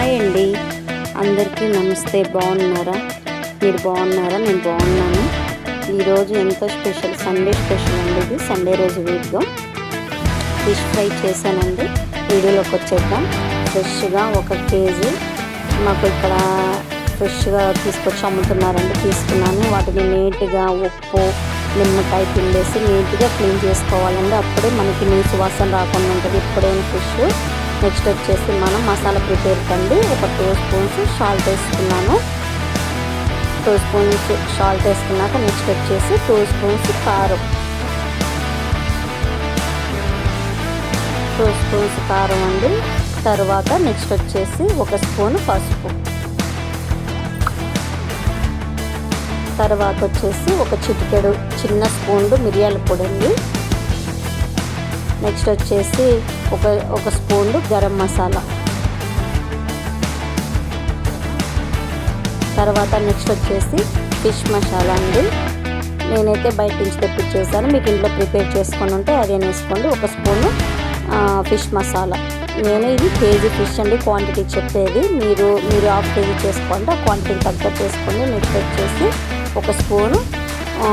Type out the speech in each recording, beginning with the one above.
Hi అండి, అందరికీ నమస్తే. బాగున్నారా? మీరు బాగున్నారా? నేను బాగున్నాను. ఈరోజు ఎంతో స్పెషల్, సండే స్పెషల్ అండి. ఇది సండే రోజు వీడియో ఫిష్ ఫ్రై చేశానండి. వీడియోలోకి వచ్చేద్దాం. ఫ్రెష్గా 1 కేజీ మాకు ఇక్కడ ఫ్రెష్గా తీసుకొచ్చి అమ్ముతున్నారండి. తీసుకున్నాను. వాటిని నీట్గా ఉప్పు నిమ్మకాయ పిండేసి నీట్గా క్లీన్ చేసుకోవాలండి. అప్పుడే మనకి నీసు వాసన రాకుండా ఉంటుంది ఎప్పుడైనా ఫిష్. నెక్స్ట్ వచ్చేసి మనం మసాలా ప్రిపేర్ కండి. ఒక 2 స్పూన్స్ సాల్ట్ వేసుకున్నాను. 2 స్పూన్స్ సాల్ట్ వేసుకున్నాక నెక్స్ట్ వచ్చేసి 2 స్పూన్స్ కారం, 2 స్పూన్స్ కారం అండి. తర్వాత నెక్స్ట్ వచ్చేసి 1 స్పూన్ పసుపు, తర్వాత వచ్చేసి 1 చిటికెడు చిన్న స్పూన్లు మిరియాల పొడి అండి. నెక్స్ట్ వచ్చేసి ఒక స్పూన్లు గరం మసాలా. తర్వాత నెక్స్ట్ వచ్చేసి ఫిష్ మసాలా అండి. నేనైతే బయట నుంచి తెప్పించేసాను. మీకు ఇంట్లో ప్రిపేర్ చేసుకొని ఉంటే అదే వేసుకోండి. 1 స్పూను ఫిష్ మసాలా. నేను ఇది కేజీ ఫిష్ అండి క్వాంటిటీ చెప్పేది. మీరు 1/2 కేజీ చేసుకోండి. ఆ క్వాంటిటీ తగ్గట్టు వేసుకోండి. నెక్స్ట్ వచ్చేసి 1 స్పూను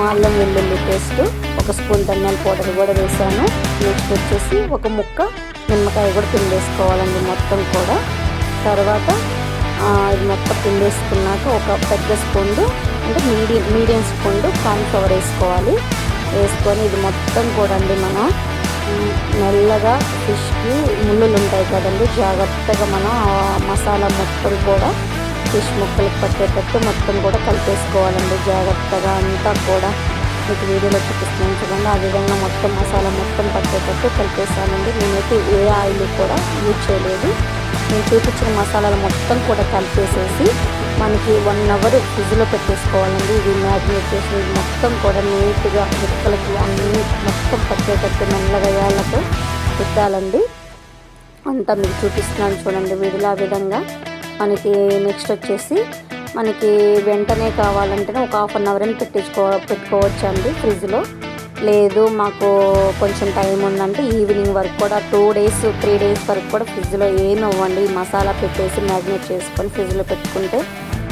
అల్లం వెల్లుల్లి పేస్ట్, 1 స్పూన్ ధనియాల పౌడర్ కూడా వేసాను. నెక్స్ట్ వచ్చేసి 1 ముక్క నిమ్మకాయ కూడా పిండేసుకోవాలండి మొత్తం కూడా. తర్వాత ఇది మొత్తం పిండేసుకున్నాక 1 పెద్ద స్పూన్లు అంటే మీడియం స్పూన్లు కార్న్ఫ్లవర్ వేసుకోవాలి. వేసుకొని ఇది మొత్తం కూడా అండి మనం మెల్లగా ఫిష్కి ముళ్ళులు ఉంటాయి కదండి, జాగ్రత్తగా మనం మసాలా మొత్తం కూడా ఫిష్ ముక్కలకు పట్టేటట్టు మొత్తం కూడా కలిపేసుకోవాలండి. జాగ్రత్తగా అంతా కూడా మీకు వీడియోలో చూపిస్తున్నాను చూడండి. ఆ విధంగా మొత్తం మసాలా మొత్తం పట్టేటట్టు కలిపేసానండి. నేనైతే ఏ ఆయిల్ కూడా యూజ్ చేయలేదు. నేను చూపించిన మసాలాలు మొత్తం కూడా కలిపేసేసి మనకి 1 అవర్ ఫ్రిడ్జ్లో పెట్టేసుకోవాలండి. ఇది మ్యారినేట్ చేసి మొత్తం కూడా నీట్గా ముక్కలకి అన్నీ మొత్తం పట్టేటట్టు మెల్లగా యాళ్ళతో పెట్టాలండి. అంతా మీకు చూపిస్తున్నాను చూడండి వీడియోలో. ఆ విధంగా మనకి నెక్స్ట్ వచ్చేసి మనకి వెంటనే కావాలంటేనే ఒక 1/2 అవర్ అని పెట్టుకోవచ్చు అండి ఫ్రిడ్జ్లో. లేదు మాకు కొంచెం టైం ఉందంటే ఈవినింగ్ వరకు కూడా 2 డేస్ 3 డేస్ వరకు కూడా ఫ్రిడ్జ్లో ఏమి అవ్వండి. మసాలా పెట్టేసి మ్యారినేట్ చేసుకొని ఫ్రిడ్జ్లో పెట్టుకుంటే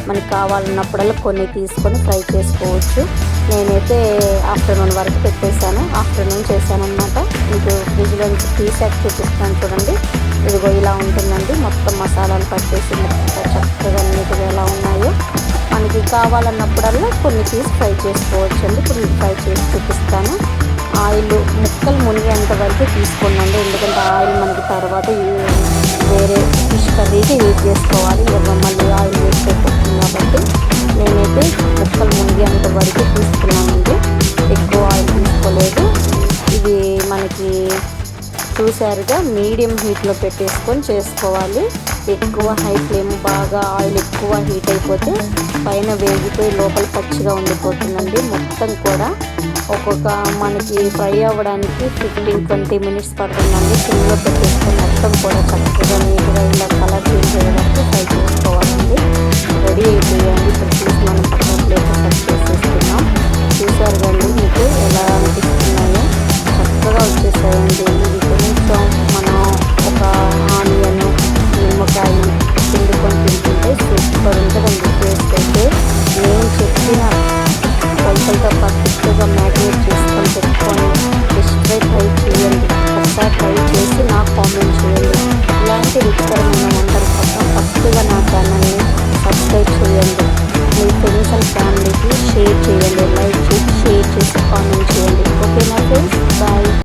మనకి కావాలన్నప్పుడల్లా కొన్ని తీసుకొని ఫ్రై చేసుకోవచ్చు. నేనైతే ఆఫ్టర్నూన్ వరకు పెట్టేశాను. ఆఫ్టర్నూన్ చేశాను అనమాట. మీకు ఫ్రిడ్జ్లో నుంచి తీసాక చూపిస్తాను చూడండి. ఇదిగో ఇలా ఉంటుందండి. మొత్తం మసాలాలు పట్టేసి చక్కగా నీట్గా ఎలా ఉన్నాయో మనకి కావాలన్నప్పుడల్లా కొన్ని తీసి ఫ్రై చేసుకోవచ్చు అండి. ఇప్పుడు ఫ్రై చేసి చూపిస్తాను. ఆయిల్ ముక్కలు మునిగేంత వరకు తీసుకోండి. ఎందుకంటే ఆయిల్ మనకి తర్వాత వేరే ఫిష్ కర్రీకి యూజ్ చేసుకోవాలి. మళ్ళీ ఆయిల్ వేస్ట్ అయిపోతుంది కాబట్టి నేనైతే ముక్కలు మునిగేంత వరకు తీసుకున్నానండి. ఎక్కువ ఆయిల్ తీసుకోలేదు. ఇది మనకి చూసారుగా మీడియం హీట్లో పెట్టేసుకొని చేసుకోవాలి. ఎక్కువ హై ఫ్లేమ్ బాగా ఆయిల్ ఎక్కువ హీట్ అయిపోతే పైన వేగిపోయి లోపల పచ్చిగా ఉండిపోతుందండి. మొత్తం కూడా మనకి ఫ్రై అవ్వడానికి 15-20 మినిట్స్ పడుతుందండి. సిమ్లో పెట్టేసుకొని మొత్తం కూడా చక్కగా నీట్గా ఇలా కలర్ చేంజ్ అయ్యేటట్టు ఫ్రై చేసుకోవాలండి. రెడీ అయిపోయాయండి. ఇప్పుడు చూసి మనం పక్కన ప్లేట్లో కట్ చేసేస్తున్నాం. చూసారు కండి మీకు ఎలా అనిపిస్తున్నాయో చక్కగా వచ్చేసాయండి. ఇది కొంచెం మనం ఒక ఆనియన్ నిమ్మకాయ పిండుకొని తింటుంటే సూపర్ ఉంటుందండి. టేస్ట్ అయితే నేను చెప్పిన కొలతలతో పర్ఫెక్ట్గా మ్యారినేట్ చేసుకొని పెట్టుకొని ఫిష్ ఫ్రై ట్రై చేయండి. ఒకసారి ట్రై చేసి నాకు కామెంట్ చేయండి. ఇలాంటి రుచికరమైన వంటల కోసం ఫస్ట్గా నా ఛానల్ని సబ్స్క్రైబ్ చేయండి. మీ ఫ్రెండ్స్ అండ్ ఫ్యామిలీకి షేర్ చేయండి. లైక్ చేసి షేర్ చేయండి.